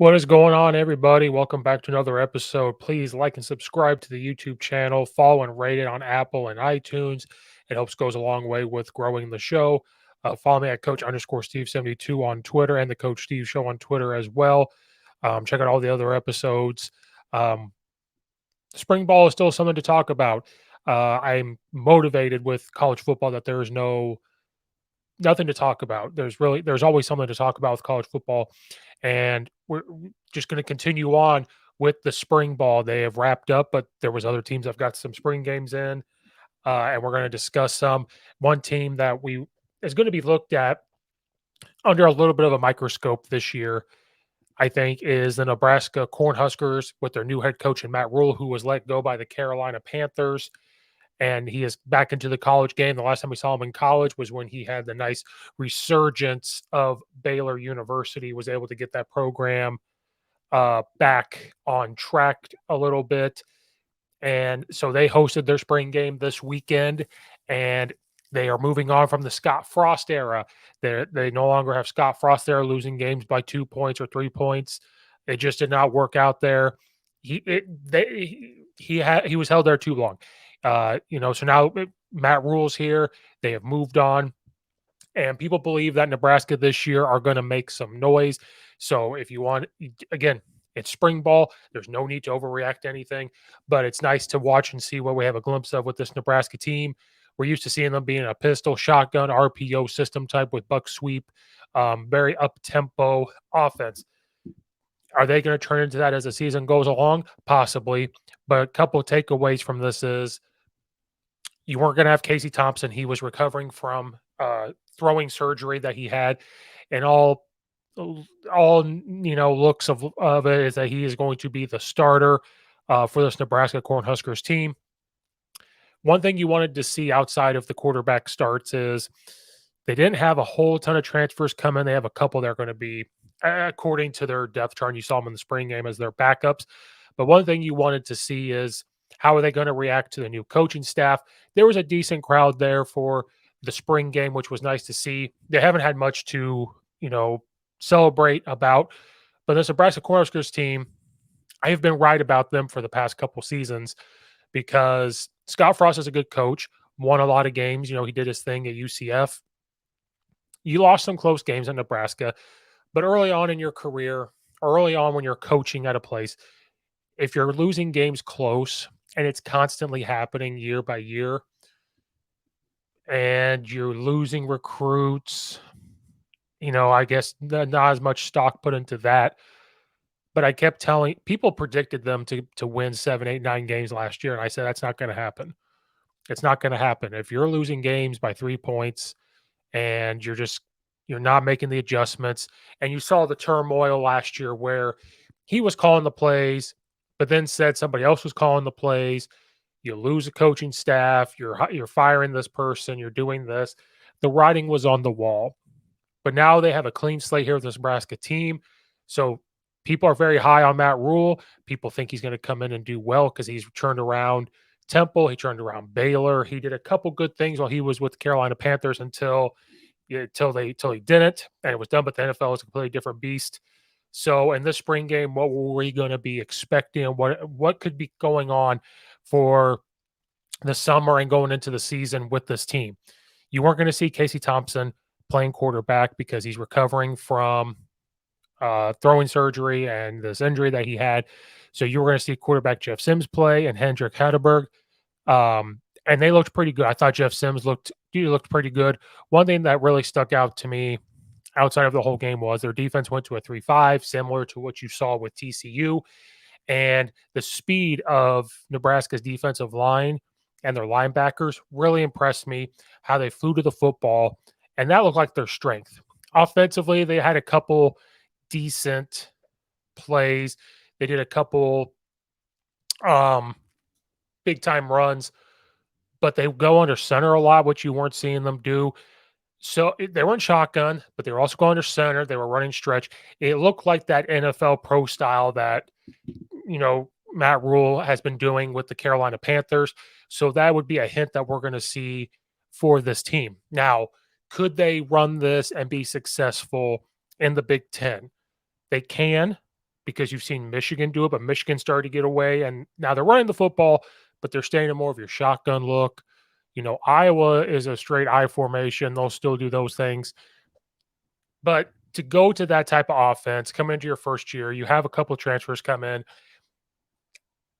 What is going on, everybody? Welcome back to another episode. Please like and subscribe to the YouTube channel. Follow and rate it on Apple and iTunes. It helps goes a long way with growing the show. Follow me at Coach underscore Steve72 on Twitter and the Coach Steve Show on Twitter as well. Check out all the other episodes. Um, Spring ball is still something to talk about. I'm motivated with college football that there is nothing to talk about. There's always something to talk about with college football, and we're just going to continue on with the spring ball. They have wrapped up, but there was other teams that have got some spring games in, and we're going to discuss some. One team that we is going to be looked at under a little bit of a microscope this year, I think, is the Nebraska Cornhuskers with their new head coach and Matt Rhule, who was let go by the Carolina Panthers, and he is back into the college game. The last time we saw him in college was when he had the nice resurgence of Baylor University, was able to get that program back on track a little bit. And so they hosted their spring game this weekend, and they are moving on from the Scott Frost era. They no longer have Scott Frost there losing games by 2 points or 3 points. It just did not work out there. He was held there too long. So now Matt Rule's here. They have moved on, and people believe that Nebraska this year are going to make some noise. So if you want, again, it's spring ball. There's no need to overreact to anything, but it's nice to watch and see what we have a glimpse of with this Nebraska team. We're used to seeing them being a pistol, shotgun, RPO system type with buck sweep, very up tempo offense. Are they going to turn into that as the season goes along? Possibly. But a couple of takeaways from this is you weren't going to have Casey Thompson. He was recovering from throwing surgery that he had, and all looks of it is that he is going to be the starter for this Nebraska Cornhuskers team. One thing you wanted to see outside of the quarterback starts is they didn't have a whole ton of transfers come in. They have a couple that are going to be according to their depth chart. And you saw them in the spring game as their backups. But one thing you wanted to see is how are they going to react to the new coaching staff? There was a decent crowd there for the spring game, which was nice to see. They haven't had much to, celebrate about. But this Nebraska Cornhuskers team, I have been right about them for the past couple seasons because Scott Frost is a good coach, won a lot of games. He did his thing at UCF. You lost some close games in Nebraska, but early on in your career, early on when you're coaching at a place, if you're losing games close and it's constantly happening year by year, and you're losing recruits, I guess not as much stock put into that. But I kept telling people predicted them to win 7, 8, 9 games last year, and I said that's not going to happen. It's not going to happen. If you're losing games by 3 points and you're not making the adjustments, and you saw the turmoil last year where he was calling the plays, but then said somebody else was calling the plays. You lose a coaching staff. You're firing this person. You're doing this. The writing was on the wall. But now they have a clean slate here with this Nebraska team. So people are very high on Matt Rhule. People think he's going to come in and do well because he's turned around Temple. He turned around Baylor. He did a couple good things while he was with the Carolina Panthers until he didn't, and it was done. But the NFL is a completely different beast. So in this spring game, what were we going to be expecting? What could be going on for the summer and going into the season with this team? You weren't going to see Casey Thompson playing quarterback because he's recovering from throwing surgery and this injury that he had. So you were going to see quarterback Jeff Sims play and Hendrick Hatterberg. And they looked pretty good. I thought Jeff Sims looked pretty good. One thing that really stuck out to me outside of the whole game was their defense went to a 3-5, similar to what you saw with TCU. And the speed of Nebraska's defensive line and their linebackers really impressed me, how they flew to the football, and that looked like their strength. Offensively, they had a couple decent plays. They did a couple big time runs, but they go under center a lot, which you weren't seeing them do. So they weren't shotgun, but they were also going under center. They were running stretch. It looked like that NFL pro style that, Matt Rhule has been doing with the Carolina Panthers. So that would be a hint that we're going to see for this team. Now, could they run this and be successful in the Big Ten? They can. because you've seen Michigan do it, but Michigan started to get away, and now they're running the football, but they're staying in more of your shotgun look. Iowa is a straight I formation. They'll still do those things. But to go to that type of offense, come into your first year, you have a couple of transfers come in.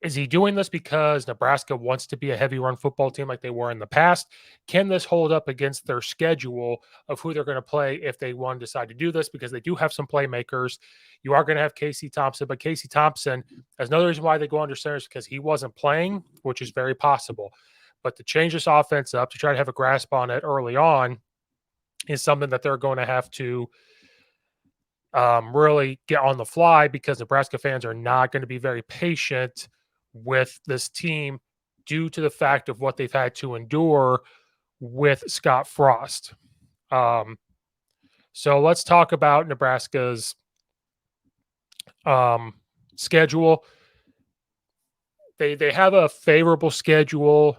Is he doing this because Nebraska wants to be a heavy run football team like they were in the past? Can this hold up against their schedule of who they're going to play if they want to decide to do this? Because they do have some playmakers. You are going to have Casey Thompson, but Casey Thompson, that's another reason why they go under center is because he wasn't playing, which is very possible. But to change this offense up, to try to have a grasp on it early on, is something that they're going to have to really get on the fly, because Nebraska fans are not going to be very patient with this team due to the fact of what they've had to endure with Scott Frost. So let's talk about Nebraska's schedule. They have a favorable schedule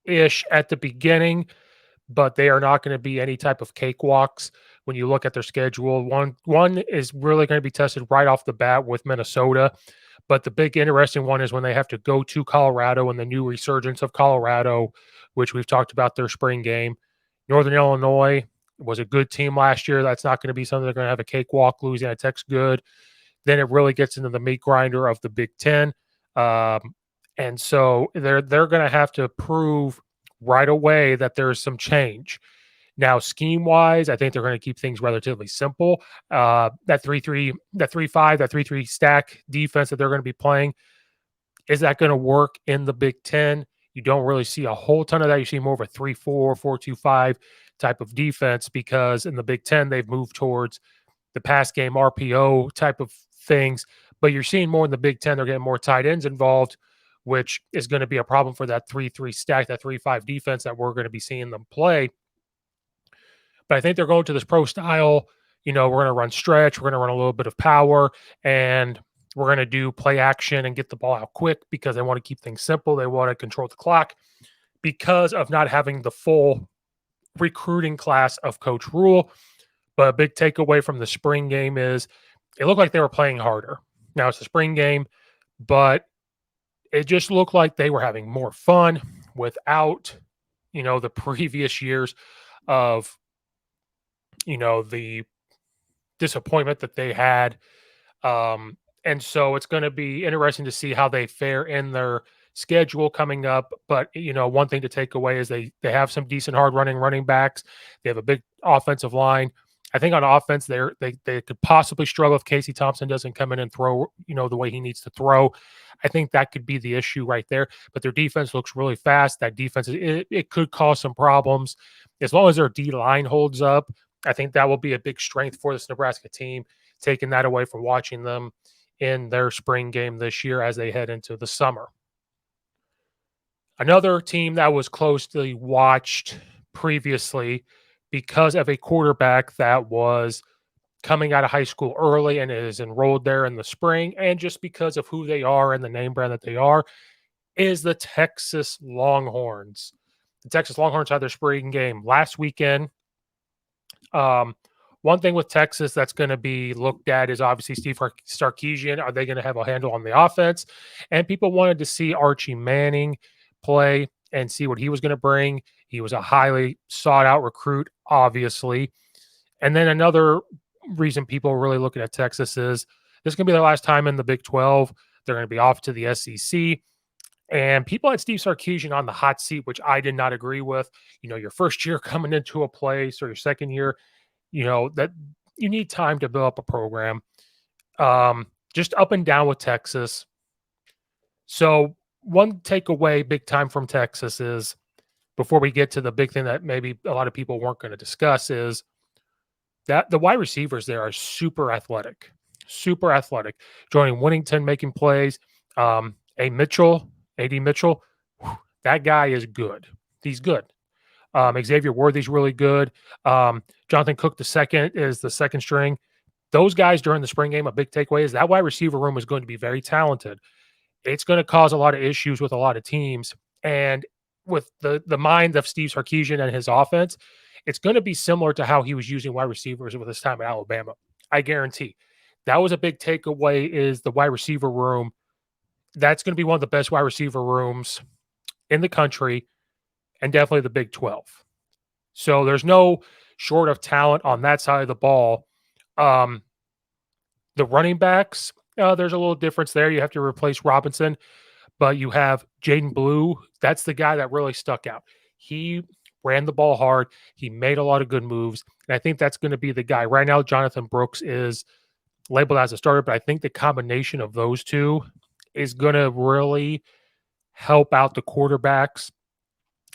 ish at the beginning, but they are not going to be any type of cakewalks when you look at their schedule. One is really going to be tested right off the bat with Minnesota, but the big interesting one is when they have to go to Colorado and the new resurgence of Colorado, which we've talked about their spring game. Northern Illinois was a good team last year. That's not going to be something they're going to have a cakewalk. Louisiana Tech's good. Then it really gets into the meat grinder of the Big Ten. And so they're going to have to prove right away that there's some change. Now, scheme wise, I think they're going to keep things relatively simple. That 3-3, that 3-5, that 3-3 stack defense that they're going to be playing, is that going to work in the Big Ten? You don't really see a whole ton of that. You see more of a 3-4, 4-2-5 type of defense, because in the Big Ten, they've moved towards the pass game RPO type of things. But you're seeing more in the Big Ten. They're getting more tight ends involved, which is going to be a problem for that 3-3 stack, that 3-5 defense that we're going to be seeing them play. But I think they're going to this pro style. We're going to run stretch. We're going to run a little bit of power, and we're going to do play action and get the ball out quick, because they want to keep things simple. They want to control the clock because of not having the full recruiting class of Coach Rhule. But a big takeaway from the spring game is it looked like they were playing harder. Now it's a spring game, but it just looked like they were having more fun without, the previous years of, the disappointment that they had. And so it's going to be interesting to see how they fare in their schedule coming up. But, one thing to take away is they have some decent hard running backs. They have a big offensive line. I think on offense, they could possibly struggle if Casey Thompson doesn't come in and throw, the way he needs to throw. I think that could be the issue right there. But their defense looks really fast. That defense, it could cause some problems. As long as their D line holds up, I think that will be a big strength for this Nebraska team, taking that away from watching them in their spring game this year as they head into the summer. Another team that was closely watched previously because of a quarterback that was coming out of high school early and is enrolled there in the spring, and just because of who they are and the name brand that they are, is the Texas Longhorns. The Texas Longhorns had their spring game last weekend. One thing with Texas that's going to be looked at is obviously Steve Sarkisian. Are they going to have a handle on the offense? And people wanted to see Archie Manning play and see what he was going to bring. He was a highly sought out recruit, obviously. And then another reason people are really looking at Texas is this is going to be their last time in the Big 12. They're going to be off to the SEC. And people had Steve Sarkisian on the hot seat, which I did not agree with. Your first year coming into a place, or your second year, that you need time to build up a program. Just up and down with Texas. So one takeaway big time from Texas is, before we get to the big thing that maybe a lot of people weren't going to discuss, is that the wide receivers there are super athletic. Joining Winnington, making plays. AD Mitchell, that guy is good. He's good. Xavier Worthy's really good. Jonathan Cook II is the second string. Those guys during the spring game, a big takeaway is that wide receiver room is going to be very talented. It's going to cause a lot of issues with a lot of teams. And with the mind of Steve Sarkisian and his offense, it's going to be similar to how he was using wide receivers with his time at Alabama. I guarantee. That was a big takeaway is the wide receiver room. That's gonna be one of the best wide receiver rooms in the country and definitely the Big 12. So there's no short of talent on that side of the ball. Um, the running backs, there's a little difference there. You have to replace Robinson, but you have Jaden Blue. That's the guy that really stuck out. He ran the ball hard. He made a lot of good moves. And I think that's going to be the guy. Right now, Jonathan Brooks is labeled as a starter, but I think the combination of those two is going to really help out the quarterbacks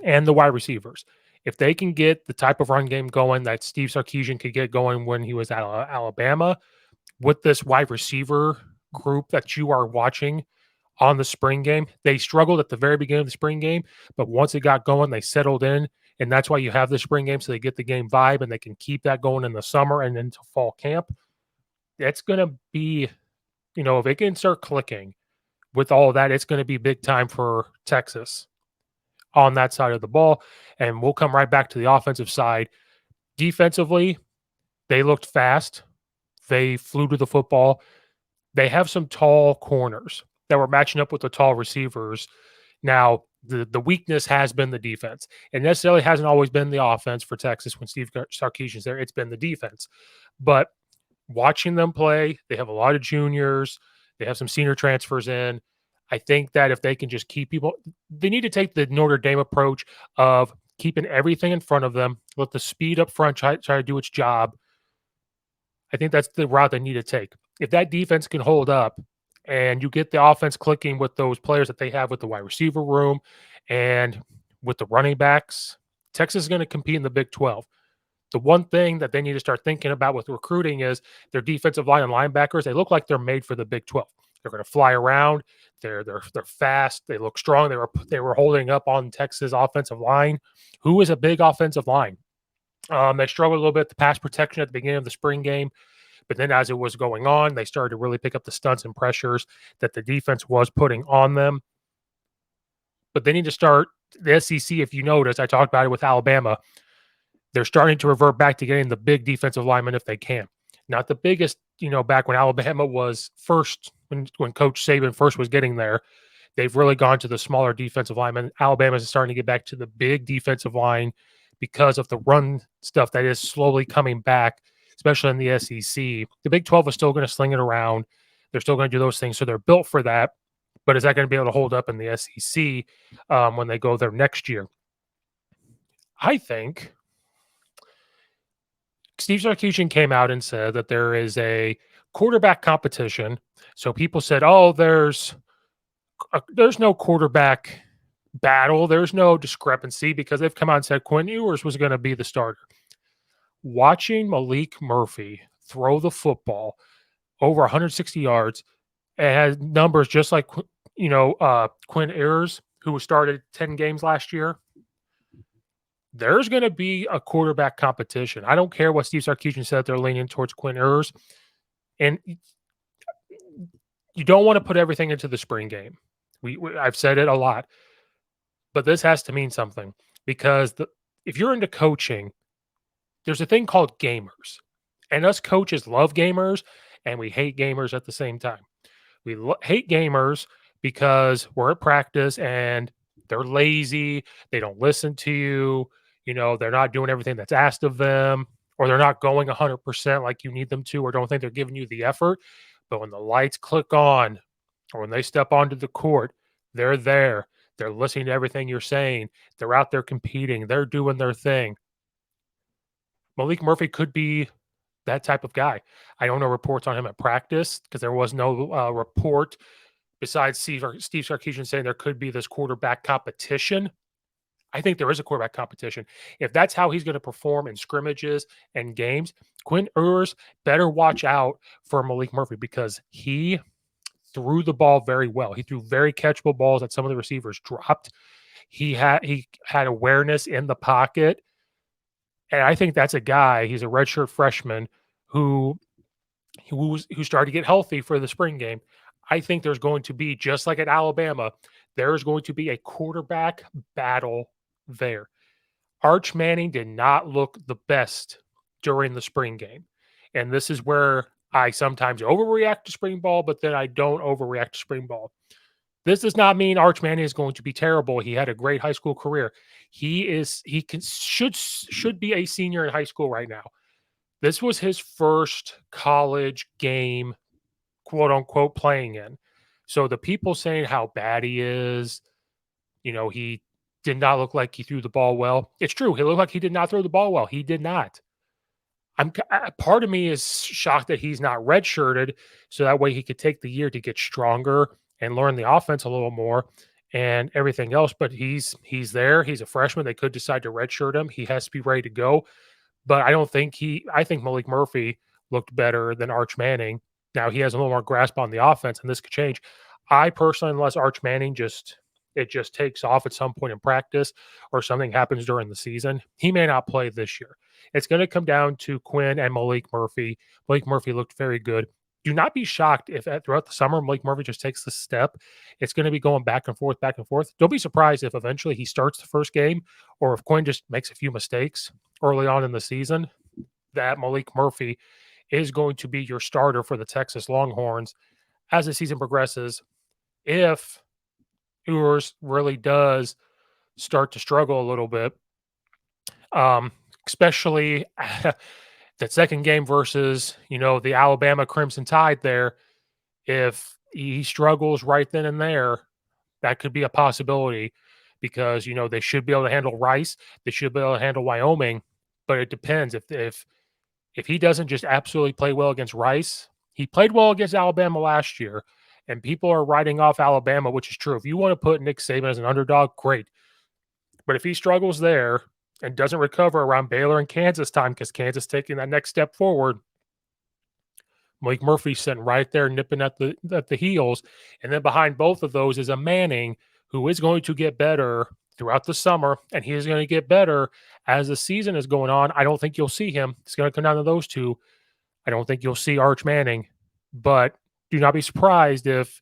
and the wide receivers. If they can get the type of run game going that Steve Sarkisian could get going when he was at Alabama with this wide receiver group that you are watching on the spring game, they struggled at the very beginning of the spring game, but once it got going, they settled in. And that's why you have the spring game so they get the game vibe and they can keep that going in the summer and into fall camp. It's going to be, if it can start clicking with all of that, it's going to be big time for Texas on that side of the ball. And we'll come right back to the offensive side. Defensively, they looked fast. They flew to the football. They have some tall corners that were matching up with the tall receivers. Now, the weakness has been the defense. It necessarily hasn't always been the offense for Texas when Steve Sarkisian's there. It's been the defense. But watching them play, they have a lot of juniors. They have some senior transfers in. I think that if they can just keep people, they need to take the Notre Dame approach of keeping everything in front of them, let the speed up front try to do its job. I think that's the route they need to take. If that defense can hold up and you get the offense clicking with those players that they have with the wide receiver room and with the running backs, Texas is going to compete in the Big 12. The one thing that they need to start thinking about with recruiting is their defensive line and linebackers. They look like they're made for the Big 12. They're going to fly around. They're fast. They look strong. They were holding up on Texas offensive line, who is a big offensive line. They struggled a little bit with the pass protection at the beginning of the spring game, but then as it was going on, they started to really pick up the stunts and pressures that the defense was putting on them. But they need to start the SEC. If you notice, I talked about it with Alabama. They're starting to revert back to getting the big defensive linemen if they can. Not the biggest, back when Alabama was first, when Coach Saban first was getting there, they've really gone to the smaller defensive linemen. Alabama is starting to get back to the big defensive line because of the run stuff that is slowly coming back, especially in the SEC. The Big 12 is still going to sling it around. They're still going to do those things. So they're built for that. But is that going to be able to hold up in the SEC when they go there next year? I think Steve Sarkisian came out and said that there is a quarterback competition. So people said, "Oh, there's no quarterback battle. There's no discrepancy," because they've come out and said Quinn Ewers was going to be the starter. Watching Malik Murphy throw the football over 160 yards and has numbers just like Quinn Ewers, who started 10 games last year. There's going to be a quarterback competition. I don't care what Steve Sarkisian said, they're leaning towards Quinn Ewers. And you don't want to put everything into the spring game. I've said it a lot, but this has to mean something because if you're into coaching, there's a thing called gamers, and us coaches love gamers and we hate gamers at the same time. We hate gamers because we're at practice and they're lazy. They don't listen to you. They're not doing everything that's asked of them, or they're not going 100% like you need them to, or don't think they're giving you the effort. But when the lights click on, or when they step onto the court, they're there. They're listening to everything you're saying. They're out there competing. They're doing their thing. Malik Murphy could be that type of guy. I don't know reports on him at practice because there was no report besides Steve Sarkisian saying there could be this quarterback competition. I think there is a quarterback competition. If that's how he's going to perform in scrimmages and games, Quinn Ewers better watch out for Malik Murphy because he threw the ball very well. He threw very catchable balls that some of the receivers dropped. He had awareness in the pocket. And I think that's a guy, he's a redshirt freshman who started to get healthy for the spring game. I think there's going to be, just like at Alabama, there's going to be a quarterback battle there. Arch Manning did not look the best during the spring game. And this is where I sometimes overreact to spring ball, but then I don't overreact to spring ball. This does not mean Arch Manning is going to be terrible. He had a great high school career. He can should be a senior in high school right now. This was his first college game, quote unquote, playing in. So the people saying how bad he is, he did not look like he threw the ball well. It's true. He looked like he did not throw the ball well. He did not. Part of me is shocked that he's not redshirted, so that way he could take the year to get stronger and learn the offense a little more and everything else. But he's there. He's a freshman. They could decide to redshirt him. He has to be ready to go. But I don't think I think Malik Murphy looked better than Arch Manning. Now he has a little more grasp on the offense, and this could change. I personally, unless Arch Manning just takes off at some point in practice or something happens during the season, he may not play this year. It's going to come down to Quinn and Malik Murphy. Malik Murphy looked very good. Do not be shocked if throughout the summer Malik Murphy just takes the step. It's going to be going back and forth, back and forth. Don't be surprised if eventually he starts the first game or if Quinn just makes a few mistakes early on in the season, that Malik Murphy is going to be your starter for the Texas Longhorns as the season progresses. If Ewers really does start to struggle a little bit, especially that second game versus, the Alabama Crimson Tide there, if he struggles right then and there, that could be a possibility because, they should be able to handle Rice. They should be able to handle Wyoming, but it depends. If he doesn't just absolutely play well against Rice, he played well against Alabama last year, and people are writing off Alabama, which is true. If you want to put Nick Saban as an underdog, great. But if he struggles there and doesn't recover around Baylor and Kansas time because Kansas taking that next step forward, Malik Murphy sitting right there nipping at the heels. And then behind both of those is a Manning who is going to get better throughout the summer, and he is going to get better as the season is going on. I don't think you'll see him. It's going to come down to those two. I don't think you'll see Arch Manning, but do not be surprised if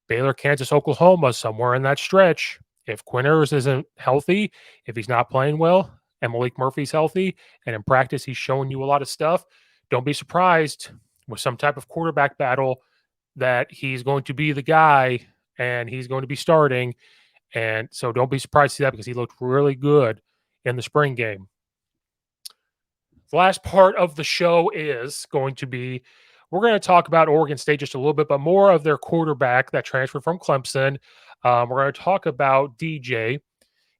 Baylor, Kansas, Oklahoma, somewhere in that stretch, if Quinn Ewers isn't healthy, if he's not playing well, and Malik Murphy's healthy, and in practice he's showing you a lot of stuff, don't be surprised with some type of quarterback battle that he's going to be the guy and he's going to be starting. And so don't be surprised to see that because he looked really good in the spring game. The last part of the show is going to be we're going to talk about Oregon State just a little bit, but more of their quarterback that transferred from Clemson. We're going to talk about DJ.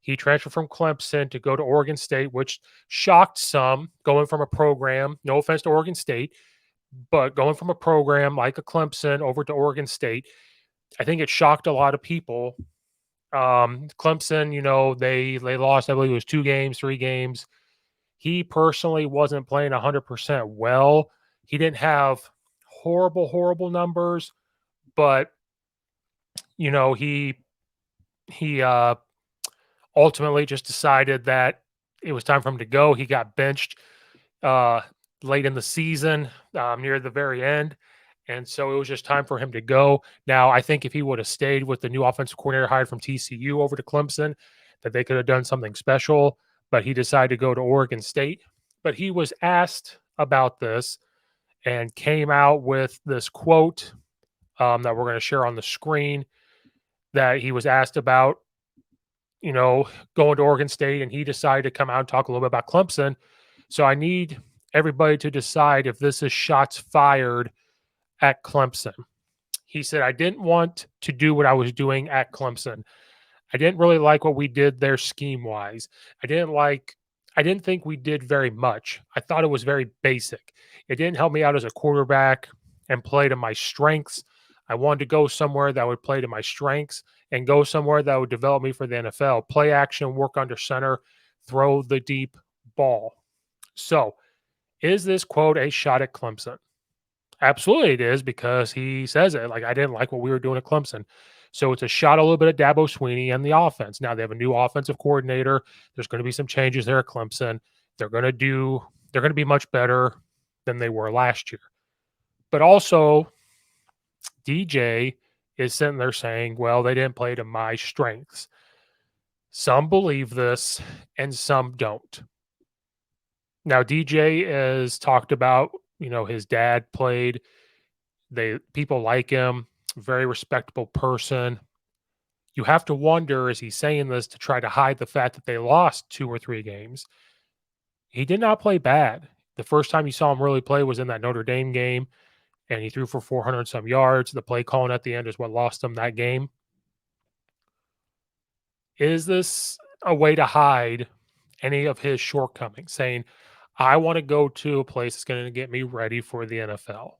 He transferred from Clemson to go to Oregon State, which shocked some going from a program, no offense to Oregon State, but going from a program like a Clemson over to Oregon State, I think it shocked a lot of people. Clemson, they lost, I believe it was 2 games, 3 games. He personally wasn't playing 100% well. He didn't have horrible, horrible numbers, but he ultimately just decided that it was time for him to go. He got benched late in the season, near the very end. And so it was just time for him to go. Now, I think if he would have stayed with the new offensive coordinator hired from TCU over to Clemson, that they could have done something special, but he decided to go to Oregon State. But he was asked about this and came out with this quote that we're going to share on the screen that he was asked about, going to Oregon State, and he decided to come out and talk a little bit about Clemson. So I need everybody to decide if this is shots fired at Clemson. He said, I didn't want to do what I was doing at Clemson. I didn't really like what we did there scheme wise. I didn't think we did very much. I thought it was very basic. It didn't help me out as a quarterback and play to my strengths. I wanted to go somewhere that would play to my strengths and go somewhere that would develop me for the NFL. Play action, work under center, throw the deep ball. So, is this quote a shot at Clemson? Absolutely it is because he says it. Like, I didn't like what we were doing at Clemson. So it's a shot a little bit at Dabo Swinney and the offense. Now they have a new offensive coordinator. There's going to be some changes there at Clemson. They're going to be much better than they were last year. But also, DJ is sitting there saying, well, they didn't play to my strengths. Some believe this and some don't. Now, DJ is talked about his dad played. People like him, very respectable person. You have to wonder, is he saying this to try to hide the fact that they lost 2 or 3 games? He did not play bad. The first time you saw him really play was in that Notre Dame game, and he threw for 400 some yards. The play calling at the end is what lost him that game. Is this a way to hide any of his shortcomings, saying, I want to go to a place that's going to get me ready for the NFL?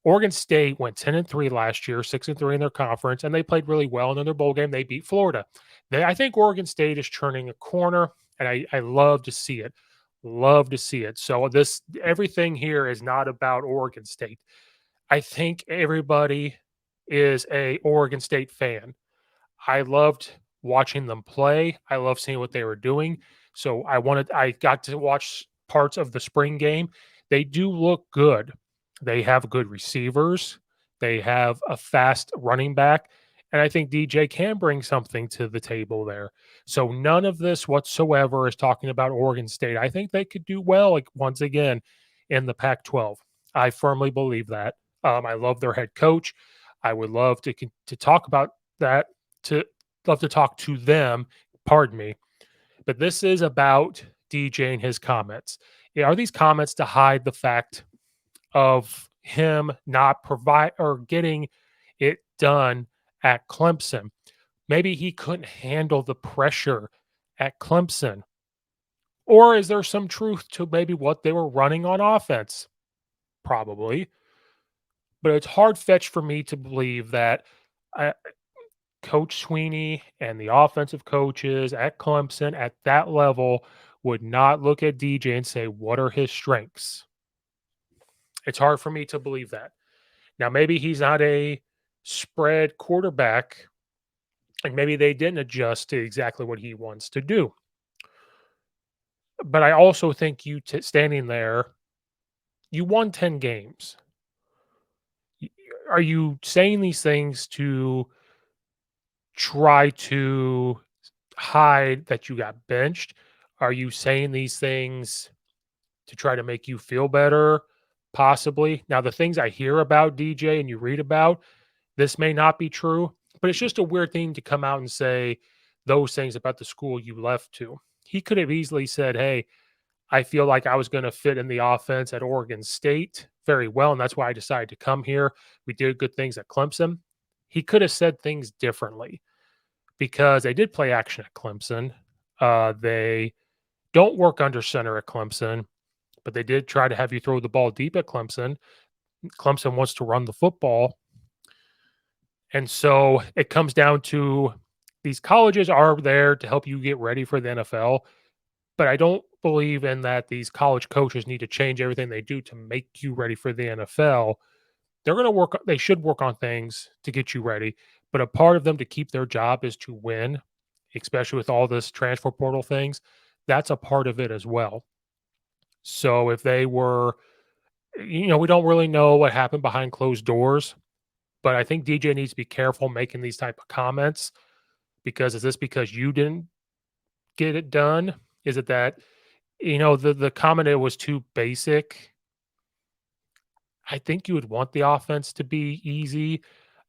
Oregon State went 10-3 last year, 6-3 in their conference, and they played really well. And in their bowl game, they beat Florida. I think Oregon State is turning a corner, and I love to see it. Love to see it. So everything here is not about Oregon State. I think everybody is a Oregon State fan. I loved watching them play. I love seeing what they were doing. So I got to watch parts of the spring game. They do look good. They have good receivers. They have a fast running back. And I think DJ can bring something to the table there. So none of this whatsoever is talking about Oregon State. I think they could do well, like once again, in the Pac-12. I firmly believe that. I love their head coach. I would love to talk about that to love to talk to them, pardon me, but this is about DJ and his comments. Are these comments to hide the fact of him not provide or getting it done at Clemson? Maybe he couldn't handle the pressure at Clemson. Or is there some truth to maybe what they were running on offense? Probably. But it's hard fetched for me to believe that uh, Coach Sweeney and the offensive coaches at Clemson at that level would not look at DJ and say, what are his strengths? It's hard for me to believe that. Now, maybe he's not a spread quarterback, and maybe they didn't adjust to exactly what he wants to do. But I also think standing there, you won 10 games. Are you saying these things to try to hide that you got benched? Are you saying these things to try to make you feel better? Possibly. Now, the things I hear about DJ and you read about, this may not be true, but it's just a weird thing to come out and say those things about the school you left to. He could have easily said, hey, I feel like I was going to fit in the offense at Oregon State very well, and that's why I decided to come here. We did good things at Clemson. He could have said things differently because they did play action at Clemson. They don't work under center at Clemson, but they did try to have you throw the ball deep at Clemson. Clemson wants to run the football. And so it comes down to these colleges are there to help you get ready for the NFL. But I don't believe in that these college coaches need to change everything they do to make you ready for the NFL. They're going to they should work on things to get you ready. But a part of them to keep their job is to win, especially with all this transfer portal things. That's a part of it as well. So if they were, we don't really know what happened behind closed doors, but I think DJ needs to be careful making these type of comments because is this because you didn't get it done? Is it that, the comment it was too basic? I think you would want the offense to be easy.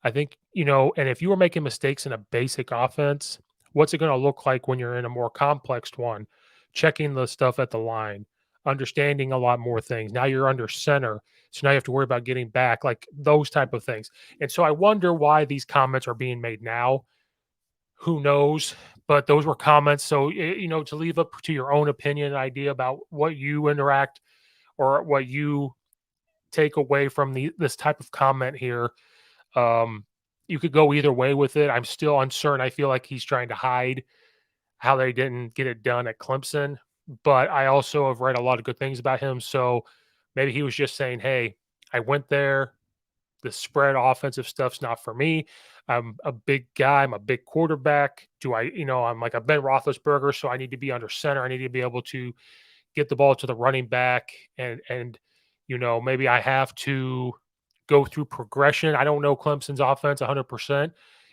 I think, and if you were making mistakes in a basic offense, what's it going to look like when you're in a more complex one? Checking the stuff at the line, understanding a lot more things. Now you're under center. So now you have to worry about getting back, like those type of things. And so I wonder why these comments are being made now. Who knows? But those were comments. So, to leave up to your own opinion and idea about what you interact or what you take away from this type of comment here. You could go either way with it. I'm still uncertain. I feel like he's trying to hide how they didn't get it done at Clemson, but I also have read a lot of good things about him. So maybe he was just saying, hey, I went there. The spread offensive stuff's not for me. I'm a big guy. I'm a big quarterback. I'm like a Ben Roethlisberger, so I need to be under center. I need to be able to get the ball to the running back and maybe I have to go through progression. I don't know Clemson's offense 100%.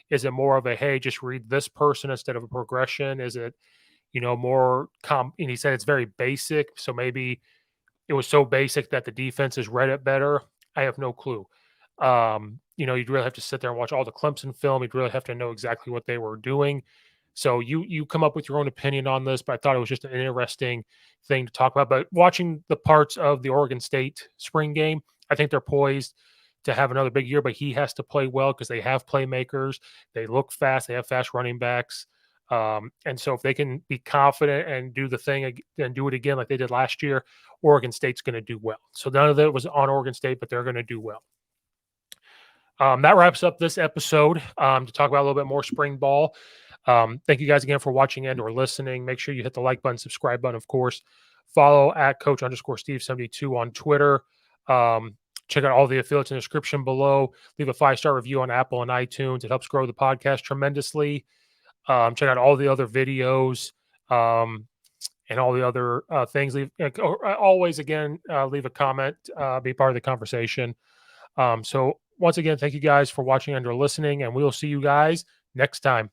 Is it more of a, hey, just read this person instead of a progression? Is it, more and he said it's very basic. So maybe it was so basic that the defenses read it better. I have no clue. You'd really have to sit there and watch all the Clemson film. You'd really have to know exactly what they were doing. So you come up with your own opinion on this, but I thought it was just an interesting thing to talk about. But watching the parts of the Oregon State spring game, I think they're poised to have another big year, but he has to play well because they have playmakers. They look fast. They have fast running backs. And so if they can be confident and do the thing and do it again like they did last year, Oregon State's going to do well. So none of that was on Oregon State, but they're going to do well. That wraps up this episode to talk about a little bit more spring ball. Thank you guys again for watching and or listening. Make sure you hit the like button, subscribe button, of course. Follow at Coach_Steve72 on Twitter. Check out all the affiliates in the description below. Leave a 5-star review on Apple and iTunes. It helps grow the podcast tremendously. Check out all the other videos and all the other things. Always, again, leave a comment, be part of the conversation. So once again, thank you guys for watching and or listening, and we will see you guys next time.